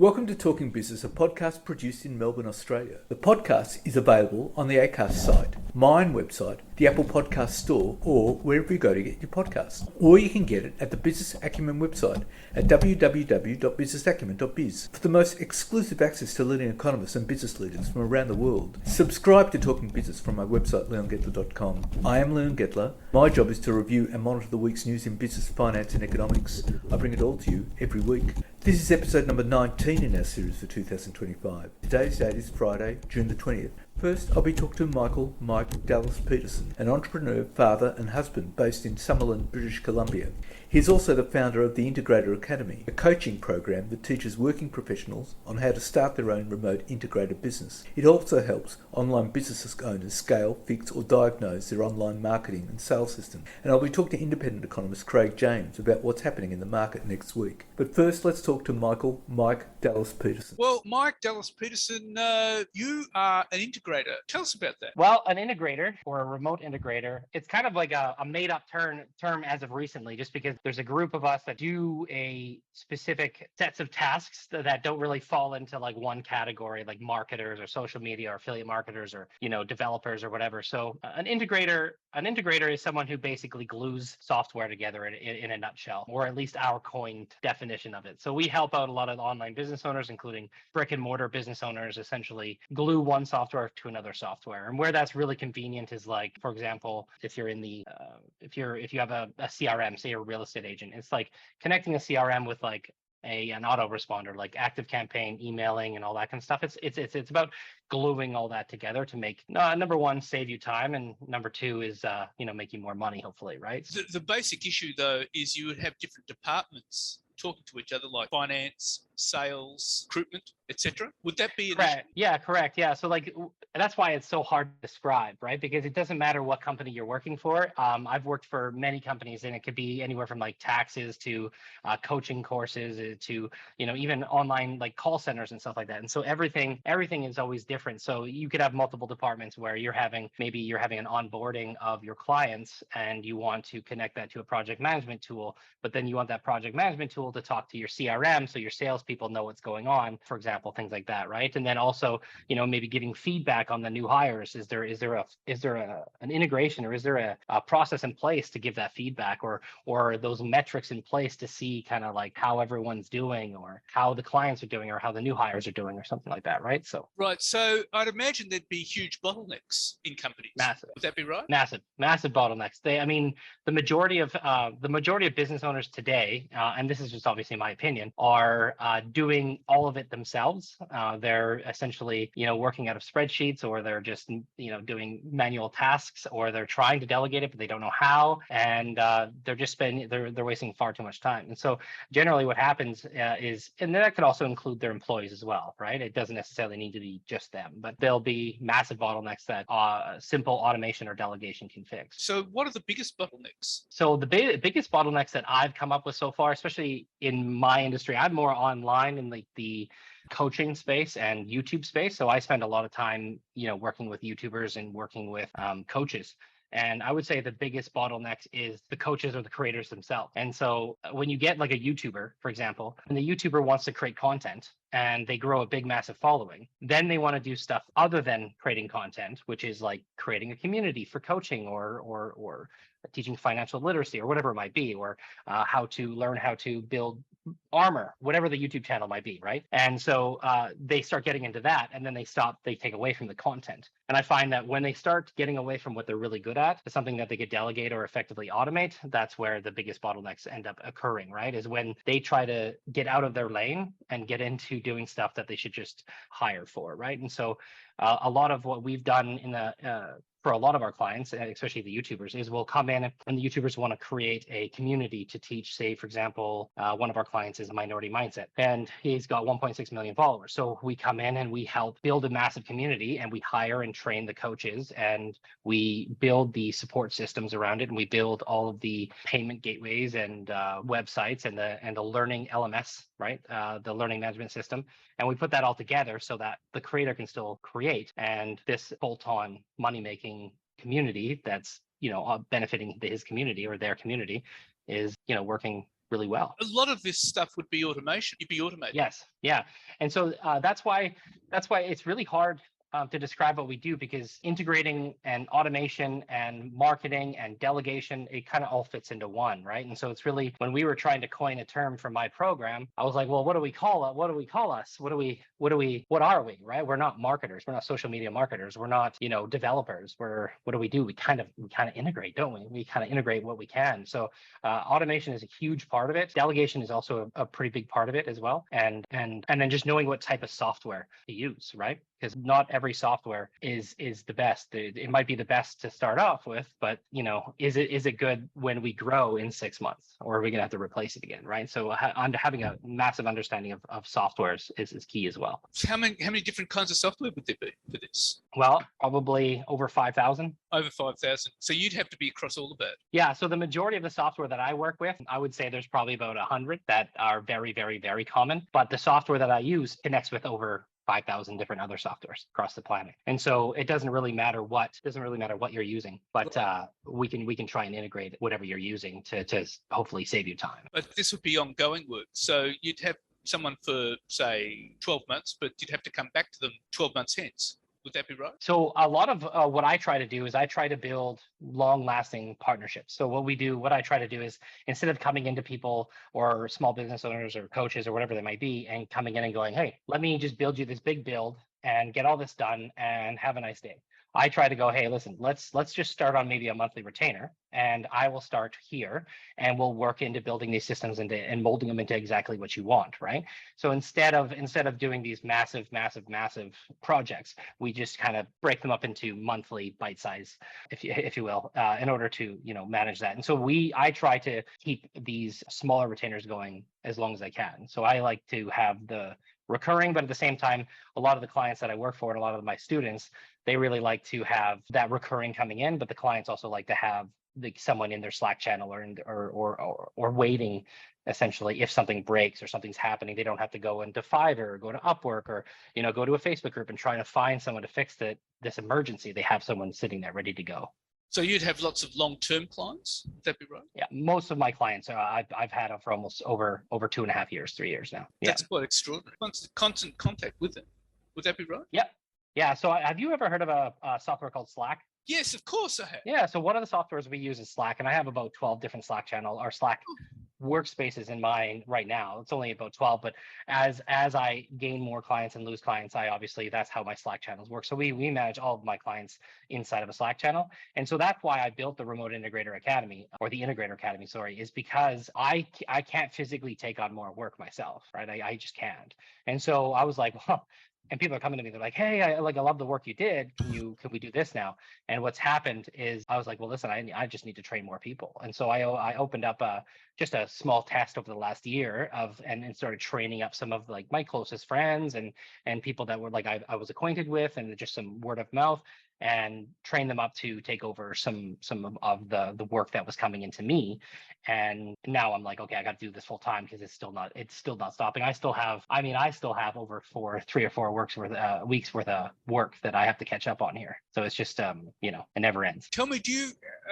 Welcome to Talking Business, a podcast produced in Melbourne, Australia. The podcast is available on the Acast site, my own website, the Apple Podcast Store, or wherever you go to get your podcasts. Or you can get it at the Business Acumen website at www.businessacumen.biz for the most exclusive access to leading economists and business leaders from around the world. Subscribe to Talking Business from my website, leongettler.com. I am Leon Gettler. My job is to review and monitor the week's news in business, finance and economics. I bring it all to you every week. This is episode number 19 in our series for 2025. Today's date is Friday, June the 20th. First, I'll be talking to Mike Dallas-Petersen, an entrepreneur, father and husband based in Summerland, British Columbia. He's also the founder of the Integrator Academy, a coaching program that teaches working professionals on how to start their own remote integrated business. It also helps online business owners scale, fix or diagnose their online marketing and sales system. And I'll be talking to independent economist Craig James about what's happening in the market next week. But first, let's talk to Mike Dallas-Petersen. Well, Mike Dallas-Petersen, you are an integrator. Tell us about that. Well, an integrator or a remote integrator, it's kind of like a made-up term as of recently, just because there's a group of us that do a specific sets of tasks that don't really fall into like one category, like marketers or social media or affiliate marketers or, developers or whatever. So an integrator is someone who basically glues software together in a nutshell, or at least our coined definition of it. So we help out a lot of online business owners, including brick and mortar business owners, essentially glue one software to another software. And where that's really convenient is, like, for example, if you're in the if you have a CRM, say you're a real estate agent, it's like connecting a CRM with like an autoresponder, like Active Campaign, emailing, and all that kind of stuff. It's about gluing all that together to make number one, save you time, and number two is make you more money, hopefully, right? The basic issue though is you would have different departments talking to each other, like finance, sales, recruitment, etc. Would that be an issue? Yeah, correct. Yeah. So that's why it's so hard to describe, right? Because it doesn't matter what company you're working for. I've worked for many companies, and it could be anywhere from like taxes to coaching courses to even online like call centers and stuff like that. And so everything is always different. So you could have multiple departments where you're having an onboarding of your clients, and you want to connect that to a project management tool, but then you want that project management tool to talk to your CRM, so your salespeople know what's going on, for example, things like that, right? And then also, maybe giving feedback on the new hires. Is there an integration, or is there a process in place to give that feedback, or those metrics in place to see kind of like how everyone's doing, or how the clients are doing, or how the new hires are doing, or something like that, right? So I'd imagine there'd be huge bottlenecks in companies. Massive. Would that be right? Massive bottlenecks. The majority of business owners today, and this is just obviously my opinion, are doing all of it themselves. They're essentially, working out of spreadsheets, or they're just, doing manual tasks, or they're trying to delegate it, but they don't know how, and they're wasting far too much time. And so generally what happens is, and that could also include their employees as well, right? It doesn't necessarily need to be just them, but there'll be massive bottlenecks that simple automation or delegation can fix. So what are the biggest bottlenecks? So the biggest bottlenecks that I've come up with so far, especially in my industry, I'm more online in the coaching space and YouTube space. So I spend a lot of time, working with YouTubers and working with coaches. And I would say the biggest bottleneck is the coaches or the creators themselves. And so when you get like a YouTuber, for example, and the YouTuber wants to create content and they grow a big, massive following, then they want to do stuff other than creating content, which is like creating a community for coaching or teaching financial literacy or whatever it might be, or how to learn how to build armor, whatever the YouTube channel might be, right? And so they start getting into that, and then they take away from the content. And I find that when they start getting away from what they're really good at to something that they could delegate or effectively automate, that's where the biggest bottlenecks end up occurring, right? Is when they try to get out of their lane and get into doing stuff that they should just hire for, right? And so a lot of what we've done for a lot of our clients, especially the YouTubers, is we'll come in and the YouTubers want to create a community to teach, say, for example, one of our clients is a minority mindset, and he's got 1.6 million followers. So we come in and we help build a massive community, and we hire and train the coaches, and we build the support systems around it, and we build all of the payment gateways and websites and the learning LMS, right? The learning management system. And we put that all together so that the creator can still create, and this bolt-on money-making community that's benefiting his community or their community is working really well. A lot of this stuff would be automation. You'd be automated. Yes, yeah, and so that's why it's really hard to describe what we do, because integrating and automation and marketing and delegation, it kind of all fits into one, right? And so it's really, when we were trying to coin a term for my program, I was like, well, what do we call it? What do we call us? What are we, right? We're not marketers. We're not social media marketers. We're not, developers. What do? We kind of integrate, don't we? We kind of integrate what we can. So automation is a huge part of it. Delegation is also a pretty big part of it as well. And then just knowing what type of software to use, right? Because not every software is the best. It might be the best to start off with, but is it good when we grow in 6 months, or are we gonna have to replace it again, right? So having a massive understanding of softwares is key as well. So how many different kinds of software would there be for this? Well, probably over 5,000. Over 5,000. So you'd have to be across all of that. Yeah. So the majority of the software that I work with, I would say there's probably about 100 that are very, very, very common. But the software that I use connects with over 5,000 different other softwares across the planet. And so it doesn't really matter what you're using, but we can try and integrate whatever you're using to hopefully save you time. But this would be ongoing work. So you'd have someone for, say, 12 months, but you'd have to come back to them 12 months hence. Would that be right? So a lot of what I try to do is I try to build long-lasting partnerships. So what I try to do is, instead of coming into people or small business owners or coaches or whatever they might be, and coming in and going, hey, let me just build you this big build and get all this done and have a nice day. I try to go, hey, listen, let's just start on maybe a monthly retainer, and I will start here, and we'll work into building these systems and molding them into exactly what you want, right? So instead of doing these massive projects, we just kind of break them up into monthly bite size, if you will, in order to manage that. And so I try to keep these smaller retainers going as long as I can. So I like to have the recurring, but at the same time, a lot of the clients that I work for and a lot of my students, they really like to have that recurring coming in, but the clients also like to have someone in their Slack channel or waiting, essentially, if something breaks or something's happening. They don't have to go into Fiverr or go to Upwork or go to a Facebook group and try to find someone to fix this emergency. They have someone sitting there ready to go. So you'd have lots of long-term clients. Would that be right? Yeah, most of my clients I've had them for almost over 2.5 years, 3 years now. Yeah. That's quite extraordinary. Constant contact with them. Would that be right? Yep. Yeah. So have you ever heard of a software called Slack? Yes, of course I have. Yeah. So one of the softwares we use is Slack, and I have about 12 different Slack channels or Slack workspaces in mine right now. It's only about 12, but as I gain more clients and lose clients, that's how my Slack channels work. So we manage all of my clients inside of a Slack channel. And so that's why I built the Remote Integrator Academy, or the Integrator Academy, sorry, is because I can't physically take on more work myself, right? I just can't. And so I was like, well, and people are coming to me, they're like, hey, I love the work you did. Can we do this now? And what's happened is I was like, well, listen, I just need to train more people. And so I opened up just a small test over the last year and started training up some of my closest friends and people that were I was acquainted with, and just some word of mouth, and train them up to take over some of the work that was coming into me. And now I'm like, okay, I got to do this full time, because it's still not stopping. I still have over 3 or 4 weeks worth of work that I have to catch up on here. So it's just it never ends. Tell me,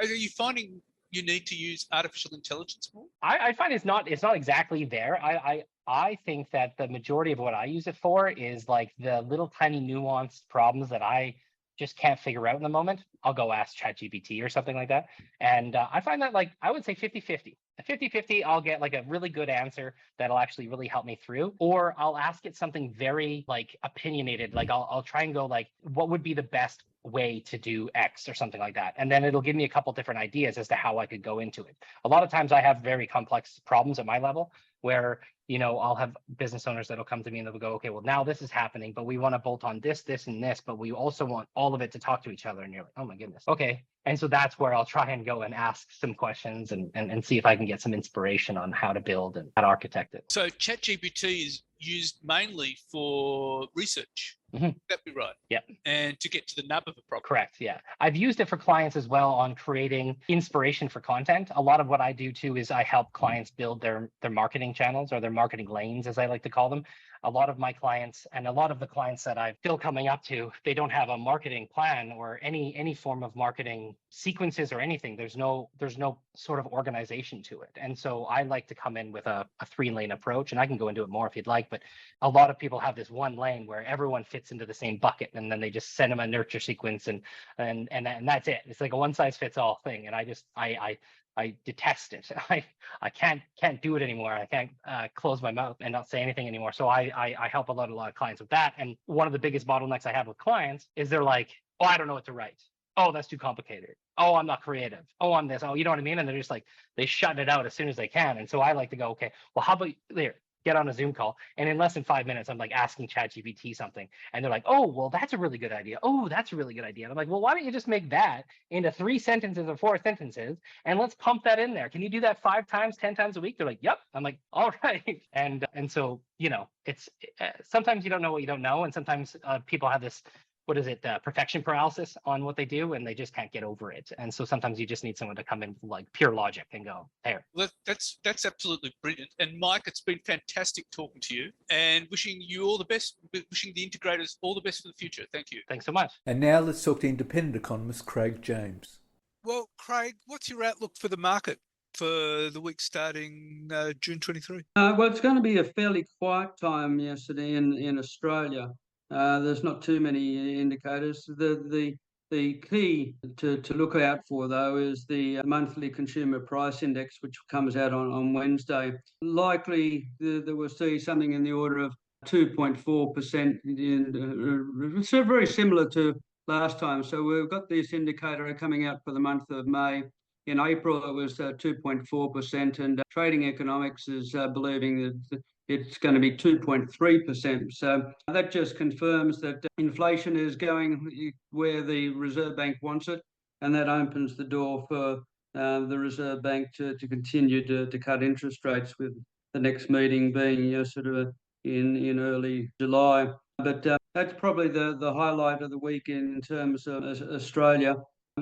are you finding you need to use artificial intelligence more? I find it's not exactly there. I think that the majority of what I use it for is the little tiny nuanced problems that I just can't figure out in the moment. I'll go ask ChatGPT or something like that. And I find that I would say 50-50. 50-50, I'll get a really good answer that'll actually really help me through. Or I'll ask it something very opinionated. I'll try and go what would be the best way to do X or something like that. And then it'll give me a couple different ideas as to how I could go into it. A lot of times I have very complex problems at my level where, I'll have business owners that'll come to me and they'll go, okay, well, now this is happening, but we want to bolt on this, and this, but we also want all of it to talk to each other. And you're like, oh my goodness. Okay. And so that's where I'll try and go and ask some questions and see if I can get some inspiration on how to build and how to architect it. So ChatGPT is used mainly for research. Mm-hmm. That'd be right. Yeah. And to get to the nub of a problem. Correct. Yeah. I've used it for clients as well on creating inspiration for content. A lot of what I do too is I help clients build their marketing channels, or their marketing lanes, as I like to call them. a lot of my clients and a lot of the clients that I'm still coming up to, they don't have a marketing plan or any form of marketing sequences or anything. There's no sort of organization to it. And so I like to come in with a 3-lane approach, and I can go into it more if you'd like, but a lot of people have this one lane where everyone fits into the same bucket, and then they just send them a nurture sequence and that's it. It's like a one size fits all thing. And I detest it. I can't do it anymore. I can't close my mouth and not say anything anymore. So I help a lot of clients with that. And one of the biggest bottlenecks I have with clients is they're like, oh, I don't know what to write. Oh, that's too complicated. Oh, I'm not creative. Oh, I'm this. Oh, you know what I mean? And they're just like, they shut it out as soon as they can. And so I like to go, okay, well, how about there? Get on a Zoom call, and in less than 5 minutes, I'm like asking ChatGPT something, and they're like, "Oh, well, that's a really good idea. Oh, that's a really good idea." And I'm like, "Well, why don't you just make that into 3 sentences or 4 sentences, and let's pump that in there? Can you do that 5 times, 10 times a week?" They're like, "Yep." I'm like, "All right." And so it's sometimes you don't know what you don't know, and sometimes people have this, what is it, perfection paralysis on what they do, and they just can't get over it. And so sometimes you just need someone to come in with like pure logic and go, there. Well, that's absolutely brilliant. And Mike, it's been fantastic talking to you, and wishing you all the best, wishing the integrators all the best for the future. Thank you. Thanks so much. And now let's talk to independent economist Craig James. Well, Craig, what's your outlook for the market for the week starting June 23? Well, it's going to be a fairly quiet time yesterday in Australia. There's not too many indicators. The key to look out for, though, is the monthly consumer price index, which comes out on Wednesday. Likely that we'll see something in the order of 2.4%. It's very similar to last time. So we've got this indicator coming out for the month of May. In April, it was 2.4%, and Trading Economics is believing that it's going to be 2.3%. So that just confirms that inflation is going where the Reserve Bank wants it, and that opens the door for the Reserve Bank to continue to cut interest rates, with the next meeting being sort of in early July. But that's probably the highlight of the week in terms of Australia.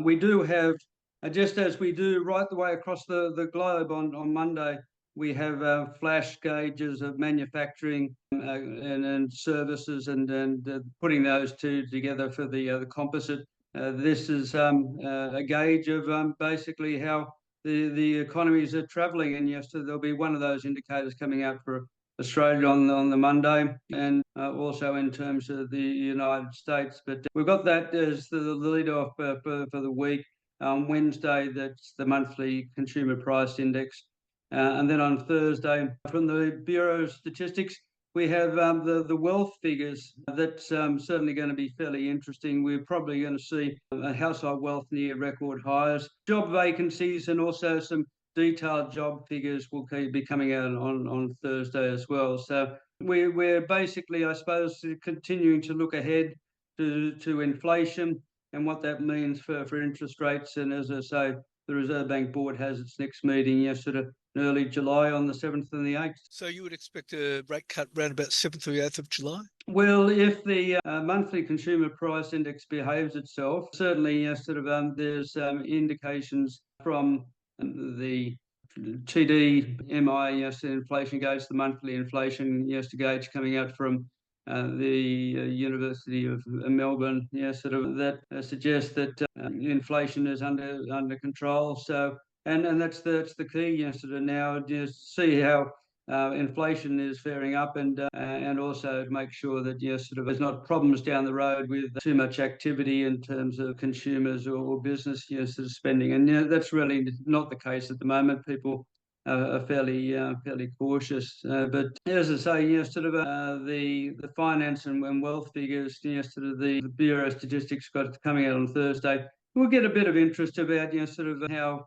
We do have, just as we do right the way across the globe on Monday, we have flash gauges of manufacturing and services, and putting those two together for the composite. This is a gauge of basically how the economies are travelling, and yes, so there'll be one of those indicators coming out for Australia on the Monday, and also in terms of the United States. But we've got that as the lead off for the week. On Wednesday, that's the monthly consumer price index. And then on Thursday, from the Bureau of Statistics, we have the wealth figures. That's certainly going to be fairly interesting. We're probably going to see household wealth near record highs, job vacancies, and also some detailed job figures will be coming out on Thursday as well. So we're basically, I suppose, continuing to look ahead to inflation and what that means for interest rates. And as I say, the Reserve Bank Board has its next meeting yesterday, in early July, on the 7th and the 8th. So you would expect a rate cut around about 7th or 8th of July? Well, if the monthly consumer price index behaves itself, certainly there's indications from the TD-MI inflation gauge, the monthly inflation gauge coming out from the University of Melbourne, that suggests that inflation is under control. So, and that's the key, now just see how inflation is faring up, and also to make sure that there's not problems down the road with too much activity in terms of consumers or business spending. And that's really not the case at the moment. People are fairly cautious. But as I say, the finance and wealth figures, the Bureau of Statistics got coming out on Thursday. We'll get a bit of interest about how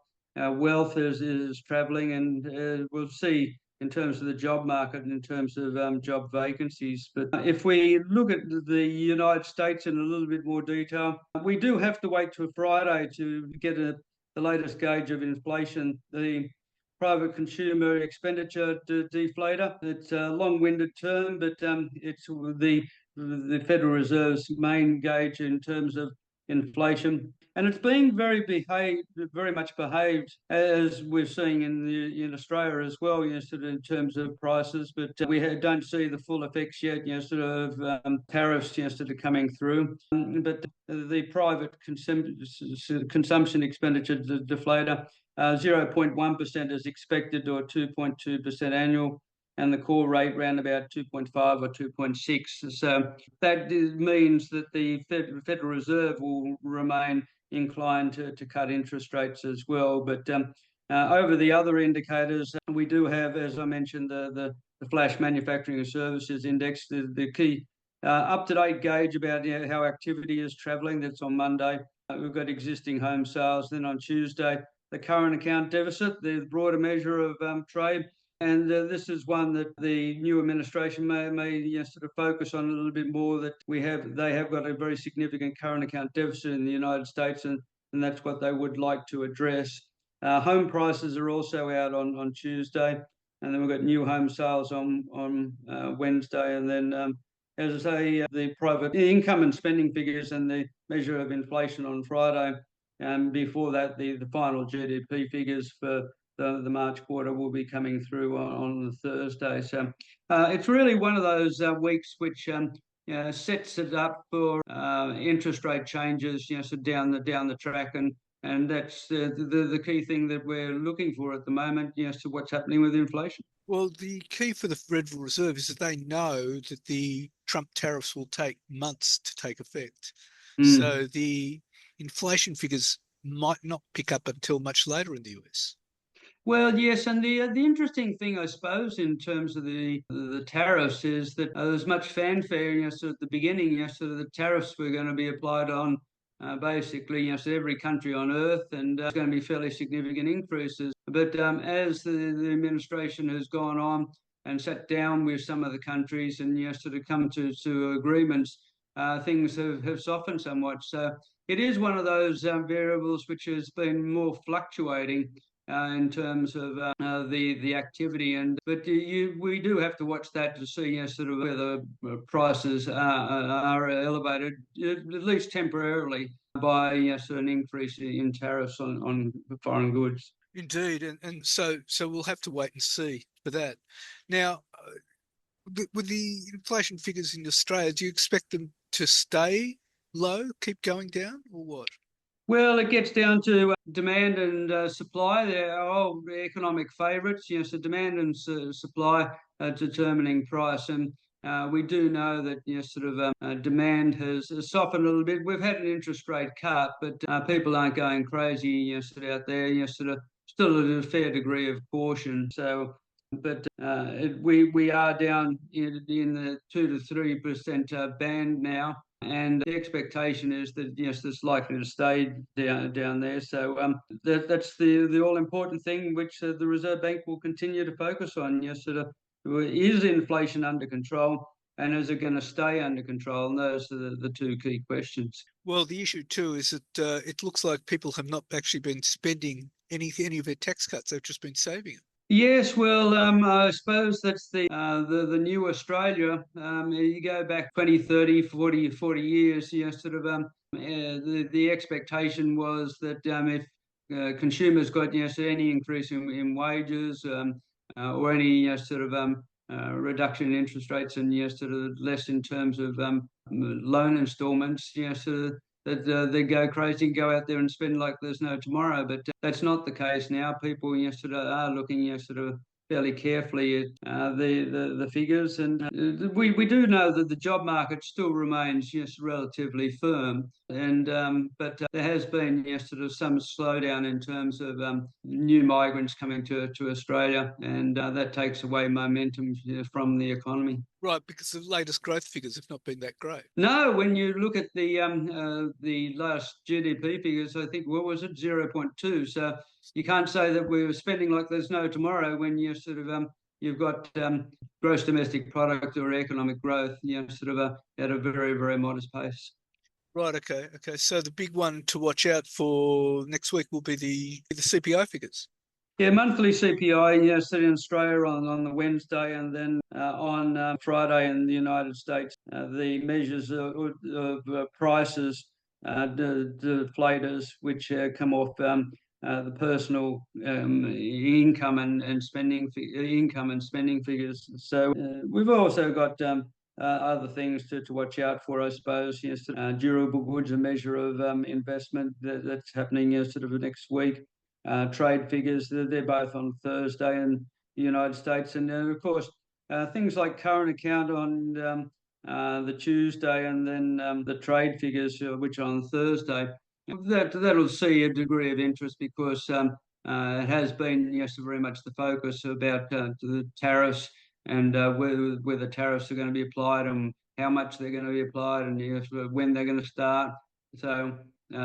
wealth is travelling, and we'll see in terms of the job market and in terms of job vacancies. But if we look at the United States in a little bit more detail, we do have to wait till Friday to get the latest gauge of inflation, the private consumer expenditure deflator. It's a long-winded term, but it's the Federal Reserve's main gauge in terms of inflation. And it's being very much behaved as we're seeing in Australia as well, sort of in terms of prices. But we don't see the full effects yet, sort of tariffs, sort of coming through. But the private consumption expenditure deflator, 0.1% is expected, or 2.2% annual, and the core rate around about 2.5 or 2.6. So that means that the Federal Reserve will remain inclined to cut interest rates as well. But over the other indicators, we do have, as I mentioned, the Flash Manufacturing and Services Index, the key up-to-date gauge about how activity is travelling. That's on Monday. We've got existing home sales. Then on Tuesday, the current account deficit, the broader measure of trade. And this is one that the new administration may sort of focus on a little bit more, that they have got a very significant current account deficit in the United States, and that's what they would like to address. Home prices are also out on Tuesday, and then we've got new home sales on Wednesday, and then as I say, the private income and spending figures and the measure of inflation on Friday. And before that, the final GDP figures for the March quarter will be coming through on the Thursday. So it's really one of those weeks which sets it up for interest rate changes, so down the track, and that's the key thing that we're looking for at the moment, to what's happening with inflation. Well, the key for the Federal Reserve is that they know that the Trump tariffs will take months to take effect. So the inflation figures might not pick up until much later in the US. Well, yes, and the interesting thing, I suppose, in terms of the tariffs is that there's much fanfare, so at the beginning, so the tariffs were going to be applied on basically, so every country on earth, and it's going to be fairly significant increases. But as the administration has gone on and sat down with some of the countries and sort of come to agreements, things have softened somewhat. So it is one of those variables which has been more fluctuating in terms of the activity, but we do have to watch that to see sort of whether prices are elevated, at least temporarily, by sort of an increase in tariffs on foreign goods. Indeed, and so we'll have to wait and see for that. Now, with the inflation figures in Australia, do you expect them to stay low, keep going down, or what? Well, it gets down to demand and supply. They're old economic favourites, so demand and supply determining price. And we do know that sort of demand has softened a little bit. We've had an interest rate cut, but people aren't going crazy sort of out there. Sort of still a fair degree of caution. So, but we are down in the 2 to 3% band now. And the expectation is that it's likely to stay down there. So that's the all important thing, which the Reserve Bank will continue to focus on. Sort of, is inflation under control, and is it going to stay under control? And those are the two key questions. Well, the issue too is that it looks like people have not actually been spending any of their tax cuts; they've just been saving it. Yes, well, I suppose that's the new Australia. You go back 20, 30, 40 years, sort of the expectation was that if consumers got any increase in wages or any sort of reduction in interest rates, and sort of less in terms of loan instalments, sort of that they go crazy and go out there and spend like there's no tomorrow. But that's not the case now. People sort of are looking sort of fairly carefully at the figures, and we do know that the job market still remains relatively firm, and but there has been sort of some slowdown in terms of new migrants coming to Australia, and that takes away momentum from the economy. Right, because the latest growth figures have not been that great. No, when you look at the last GDP figures, I think, what was it, 0.2? So you can't say that we were spending like there's no tomorrow when you sort of you've got gross domestic product or economic growth, sort of at a very, very modest pace. Right. Okay. So the big one to watch out for next week will be the CPI figures. Yeah, monthly CPI, sitting in Australia on the Wednesday, and then on Friday in the United States, the measures of prices deflators, which come off the personal income and spending figures. So we've also got other things to watch out for, I suppose. Yes, durable goods, a measure of investment that's happening sort of next week. Trade figures, they're both on Thursday in the United States, and of course things like current account on the Tuesday, and then the trade figures, which are on Thursday. That'll see a degree of interest because it has been, yes, very much the focus about the tariffs and whether tariffs are going to be applied and how much they're going to be applied, and yes, when they're going to start. So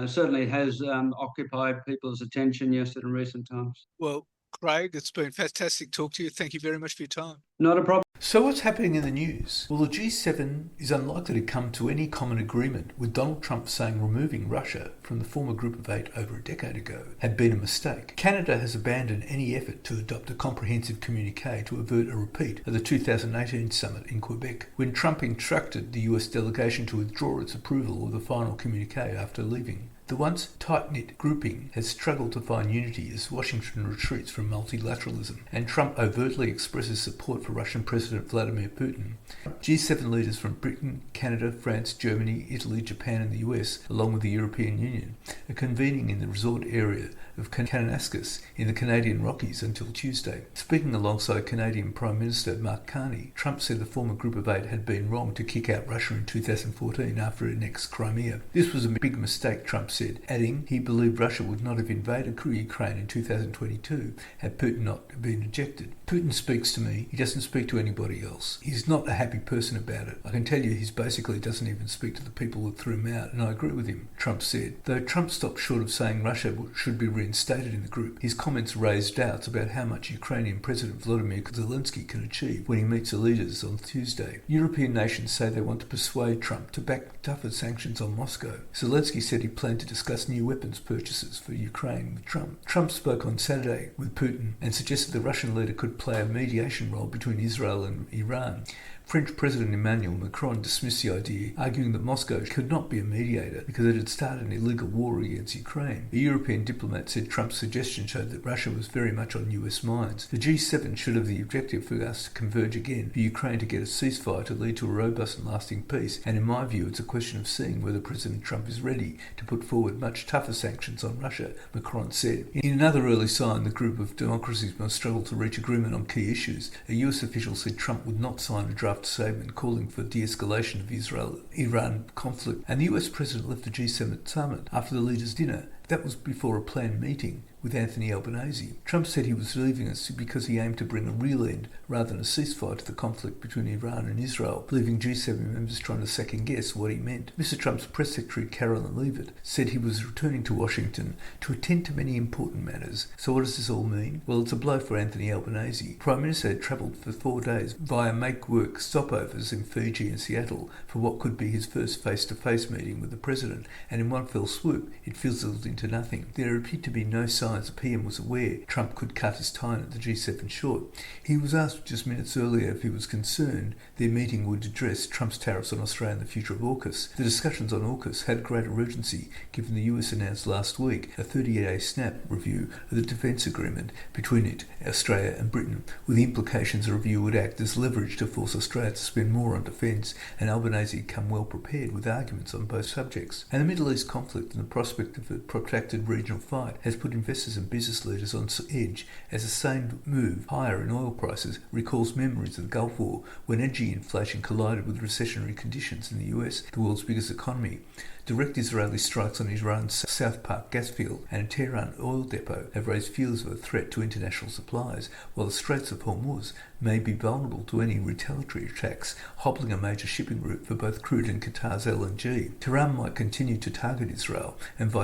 certainly it has occupied people's attention, yes, in recent times. Well, Craig, it's been fantastic to talk to you. Thank you very much for your time. Not a problem. So what's happening in the news? Well, the G7 is unlikely to come to any common agreement, with Donald Trump saying removing Russia from the former Group of Eight over a decade ago had been a mistake. Canada has abandoned any effort to adopt a comprehensive communique to avert a repeat of the 2018 summit in Quebec, when Trump instructed the US delegation to withdraw its approval of the final communique after leaving. The once tight-knit grouping has struggled to find unity as Washington retreats from multilateralism, and Trump overtly expresses support for Russian President Vladimir Putin. G7 leaders from Britain, Canada, France, Germany, Italy, Japan and the US, along with the European Union, are convening in the resort area of Kananaskis in the Canadian Rockies until Tuesday. Speaking alongside Canadian Prime Minister Mark Carney, Trump said the former Group of Eight had been wrong to kick out Russia in 2014 after it annexed Crimea. This was a big mistake, Trump said, adding he believed Russia would not have invaded Ukraine in 2022 had Putin not been ejected. Putin speaks to me, he doesn't speak to anybody else. He's not a happy person about it. I can tell you he basically doesn't even speak to the people that threw him out, and I agree with him, Trump said. Though Trump stopped short of saying Russia should be reinstated in the group, his comments raised doubts about how much Ukrainian President Volodymyr Zelensky can achieve when he meets the leaders on Tuesday. European nations say they want to persuade Trump to back tougher sanctions on Moscow. Zelensky said he planned to discuss new weapons purchases for Ukraine with Trump. Trump spoke on Saturday with Putin and suggested the Russian leader could play a mediation role between Israel and Iran. French President Emmanuel Macron dismissed the idea, arguing that Moscow could not be a mediator because it had started an illegal war against Ukraine. A European diplomat said Trump's suggestion showed that Russia was very much on US minds. The G7 should have the objective for us to converge again, for Ukraine to get a ceasefire to lead to a robust and lasting peace, and in my view it's a question of seeing whether President Trump is ready to put forward much tougher sanctions on Russia, Macron said. In another early sign, the group of democracies must struggle to reach agreement on key issues. A US official said Trump would not sign a draft statement calling for de-escalation of Israel-Iran conflict, and the US president left the G7 summit after the leaders' dinner. That was before a planned meeting with Anthony Albanese. Trump said he was leaving us because he aimed to bring a real end rather than a ceasefire to the conflict between Iran and Israel, leaving G7 members trying to second-guess what he meant. Mr. Trump's press secretary, Carolyn Leavitt, said he was returning to Washington to attend to many important matters. So what does this all mean? Well, it's a blow for Anthony Albanese. Prime Minister had travelled for 4 days via make-work stopovers in Fiji and Seattle for what could be his first face-to-face meeting with the president, and in one fell swoop, it fizzled into nothing. There appeared to be no signs the PM was aware Trump could cut his time at the G7 short. He was asked just minutes earlier if he was concerned their meeting would address Trump's tariffs on Australia and the future of AUKUS. The discussions on AUKUS had great urgency, given the US announced last week a 30-day snap review of the defence agreement between it, Australia and Britain, with the implications the review would act as leverage to force Australia to spend more on defence, and Albanese come well prepared with arguments on both subjects. And the Middle East conflict and the prospect of a protracted regional fight has put investors and business leaders on edge as a sustained move higher in oil prices recalls memories of the Gulf War when energy inflation collided with recessionary conditions in the US, the world's biggest economy. Direct Israeli strikes on Iran's South Park gas field and a Tehran oil depot have raised fears of a threat to international supplies, while the Straits of Hormuz may be vulnerable to any retaliatory attacks, hobbling a major shipping route for both crude and Qatar's LNG. Tehran might continue to target Israel and vice